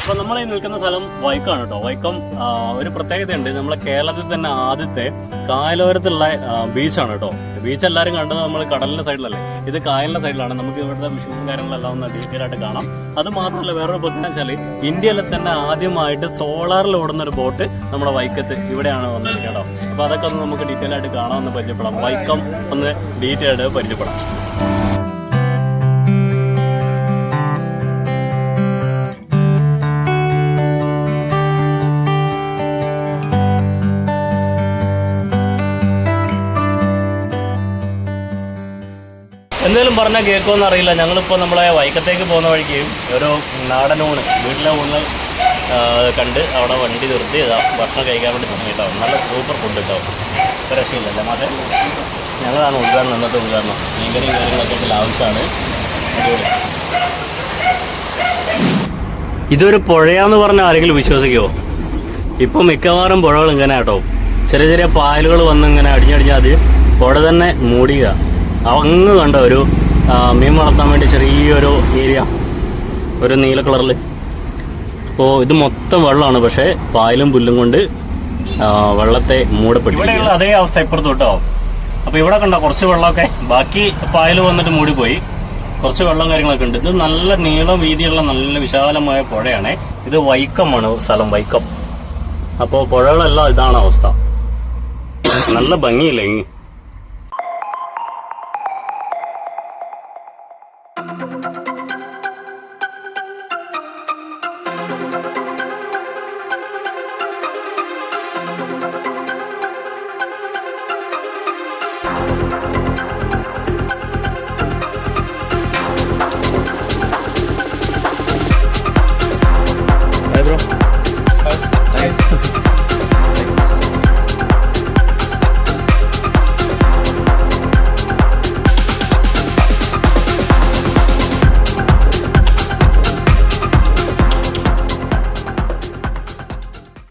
അപ്പോൾ നമ്മൾ ഈ നിൽക്കുന്ന സ്ഥലം വൈക്കമാണ് കേട്ടോ. വൈക്കം ഒരു പ്രത്യേകതയുണ്ട്. നമ്മളെ കേരളത്തിൽ തന്നെ ആദ്യത്തെ കായലോരത്തുള്ള ബീച്ചാണ് കേട്ടോ. ബീച്ച് എല്ലാവരും കണ്ടത് നമ്മൾ കടലിന്റെ സൈഡിലല്ലേ, ഇത് കായലിന്റെ സൈഡിലാണ്. നമുക്ക് ഇവിടുത്തെ വിഷയവും കാര്യങ്ങളെല്ലാം ഒന്ന് ഡീറ്റെയിൽ ആയിട്ട് കാണാം. അത് മാത്രമല്ല വേറൊരു പ്രത്യേകത വെച്ചാൽ ഇന്ത്യയിലെ തന്നെ ആദ്യമായിട്ട് സോളാറിൽ ഓടുന്ന ഒരു ബോട്ട് നമ്മുടെ വൈക്കത്ത് ഇവിടെയാണ് വന്നിരിക്കുന്നത് കേട്ടോ. അപ്പോൾ അതൊക്കെ ഒന്ന് നമുക്ക് ഡീറ്റെയിൽ ആയിട്ട് കാണാമെന്ന് പരിചയപ്പെടാം. വൈക്കം ഒന്ന് ഡീറ്റെയിൽ ആയിട്ട് പരിചയപ്പെടാം. എന്തായാലും പറഞ്ഞാൽ കേൾക്കുമെന്ന് അറിയില്ല. ഞങ്ങളിപ്പോൾ നമ്മളെ വൈക്കത്തേക്ക് പോകുന്ന വഴിക്ക് ഒരു നാടൻ ഊണ്, വീട്ടിലെ ഊണ് കണ്ട് അവിടെ വണ്ടി നിർത്തി ഭക്ഷണം കഴിക്കാൻ വേണ്ടി സമയം കേട്ടോ. നല്ല സൂപ്പർ ഫുഡ് കേട്ടോ, രക്ഷയില്ലല്ലേ മാറ്റേ. ഞങ്ങളാണ് ഉദ്ഘാടനം, ഇന്നത്തെ ഉദ്ഘാടനം. മീൻകറിയും കാര്യങ്ങളൊക്കെ ആവശ്യമാണ്. അടിപൊളി. ഇതൊരു പുഴയാന്ന് പറഞ്ഞാൽ ആരെങ്കിലും വിശ്വസിക്കുമോ? ഇപ്പം മിക്കവാറും പുഴകൾ ഇങ്ങനെ കേട്ടോ, ചെറിയ ചെറിയ പായലുകൾ വന്ന് ഇങ്ങനെ അടിഞ്ഞടിഞ്ഞ് അത് പുഴ തന്നെ മൂടിയ. അങ്ങ് കണ്ട ഒരു മീൻ വളർത്താൻ വേണ്ടി ചെറിയൊരു ഏരിയ, ഒരു നീല കളറിൽ. അപ്പോൾ ഇത് മൊത്തം വെള്ളമാണ്, പക്ഷേ പായലും പുല്ലും കൊണ്ട് വെള്ളത്തെ മൂടപ്പെടും. ഇവിടെയുള്ള അതേ അവസ്ഥ ഇപ്പുറത്ത് കേട്ടോ. അപ്പോൾ ഇവിടെ കണ്ട കുറച്ച് വെള്ളമൊക്കെ, ബാക്കി പായൽ വന്നിട്ട് മൂടിപ്പോയി. കുറച്ച് വെള്ളം കാര്യങ്ങളൊക്കെ ഉണ്ട്. ഇത് നല്ല നീളം വീതിയുള്ള നല്ല വിശാലമായ പുഴയാണ്. ഇത് വൈക്കമാണ് സ്ഥലം, വൈക്കം. അപ്പോൾ പുഴകളെല്ലാം ഇതാണ് അവസ്ഥ. നല്ല ഭംഗിയില്ലേ.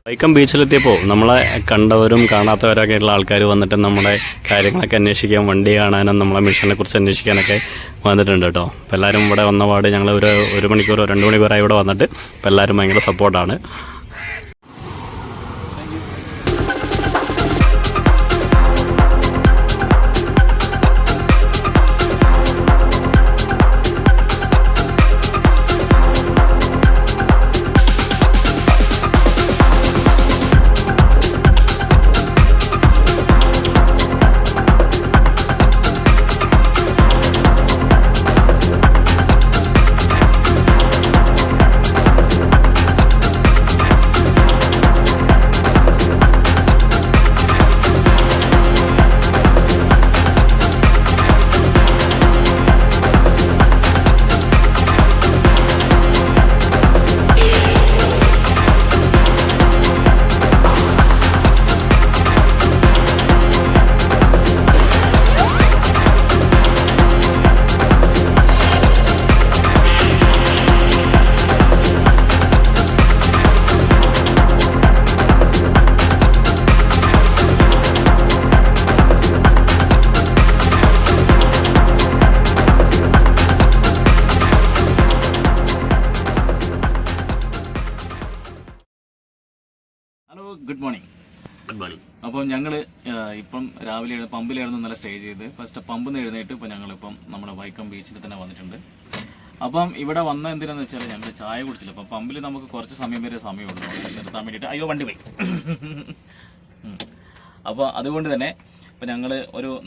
വൈക്കം ബീച്ചിലെത്തിയപ്പോൾ നമ്മളെ കണ്ടവരും കാണാത്തവരൊക്കെ ഉള്ള ആൾക്കാർ വന്നിട്ട് നമ്മുടെ കാര്യങ്ങളൊക്കെ അന്വേഷിക്കാൻ, വണ്ടി കാണാനും നമ്മളെ മിഷനെ കുറിച്ച് അന്വേഷിക്കാനൊക്കെ വന്നിട്ടുണ്ട് കേട്ടോ. അപ്പോൾ എല്ലാവരും ഇവിടെ വന്നപാട് ഞങ്ങൾ ഒരു മണിക്കൂറോ 2 മണിക്കൂറായി ഇവിടെ വന്നിട്ട് ഇപ്പോൾ എല്ലാവരും ഭയങ്കര സപ്പോർട്ടാണ്. Good morning. അപ്പം ഞങ്ങൾ ഇപ്പം രാവിലെ പമ്പിലായിരുന്നു ഇന്നലെ സ്റ്റേ ചെയ്ത്. ഫസ്റ്റ് പമ്പിൽ നിന്ന് എഴുന്നേറ്റ് ഇപ്പം ഞങ്ങളിപ്പം നമ്മുടെ വൈക്കം ബീച്ചിൽ തന്നെ വന്നിട്ടുണ്ട്. അപ്പം ഇവിടെ വന്ന എന്തിനാന്ന് വെച്ചാൽ ഞങ്ങൾ ചായ കുടിച്ചില്ല. അപ്പം പമ്പിൽ നമുക്ക് കുറച്ച് സമയം വരെ സമയമുണ്ട് നിർത്താൻ വേണ്ടിയിട്ട്. അയ്യോ വണ്ടി പോയി. അപ്പോൾ അതുകൊണ്ട് തന്നെ ഇപ്പം ഞങ്ങൾ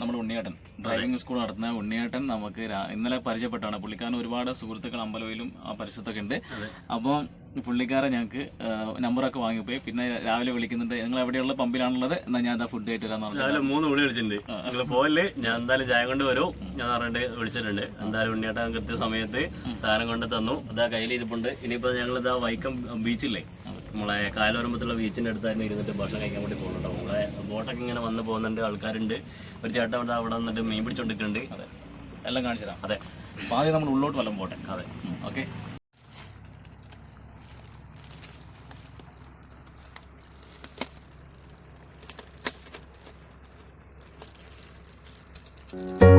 നമ്മുടെ ഉണ്ണിയേട്ടൻ, ഡ്രൈവിംഗ് സ്കൂൾ നടത്തുന്ന ഉണ്ണിയേട്ടൻ നമുക്ക് ഇന്നലെ പരിചയപ്പെട്ടാണ്. പുള്ളിക്കാരൻ ഒരുപാട് സുഹൃത്തുക്കൾ അമ്പലവയിലും ആ പരിസരത്തൊക്കെ ഉണ്ട്. അപ്പം പുള്ളിക്കാരെ ഞങ്ങൾക്ക് നമ്പറൊക്കെ വാങ്ങിപ്പോയി. പിന്നെ രാവിലെ വിളിക്കുന്നുണ്ട്, നിങ്ങൾ എവിടെയുള്ള പമ്പിലാണുള്ളത്, എന്നാൽ ഞാൻ ഫുഡ് ആയിട്ട് വരാന്ന് പറഞ്ഞു. രാവിലെ 3 വിളി വിളിച്ചിട്ടുണ്ട്. നിങ്ങൾ പോയല്ലേ, ഞാൻ എന്തായാലും ചായ കൊണ്ട് വരും ഞാൻ പറഞ്ഞിട്ട് വിളിച്ചിട്ടുണ്ട്. എന്തായാലും ഉണ്ണിയേട്ടൻ കൃത്യസമയത്ത് സാധനം കൊണ്ട് തന്നു. അതാ കയ്യിലിരിപ്പുണ്ട്. ഇനിയിപ്പോൾ ഞങ്ങളിതാ വൈക്കം ബീച്ചില്ലേ, നമ്മളെ കായലോരമ്പത്തുള്ള ബീച്ചിന്റെ അടുത്ത് തന്നെ ഇരുന്നിട്ട് ഭക്ഷണം കഴിക്കാൻ വേണ്ടി പോകുന്നുണ്ട്. നമ്മളെ ബോട്ടൊക്കെ ഇങ്ങനെ വന്ന് പോകുന്നുണ്ട്, ആൾക്കാരുണ്ട്. ഒരു ചേട്ടൻ അവിടെ വന്നിട്ട് മീൻ പിടിച്ചോണ്ടിരിക്കുന്നുണ്ട്. അതെ, എല്ലാം കാണിച്ചു തരാം. അതെ, അപ്പോൾ ആദ്യം നമ്മൾ ഉള്ളോട്ട് വല്ലതും പോട്ടെ. അതെ, ഓക്കെ. Thank you.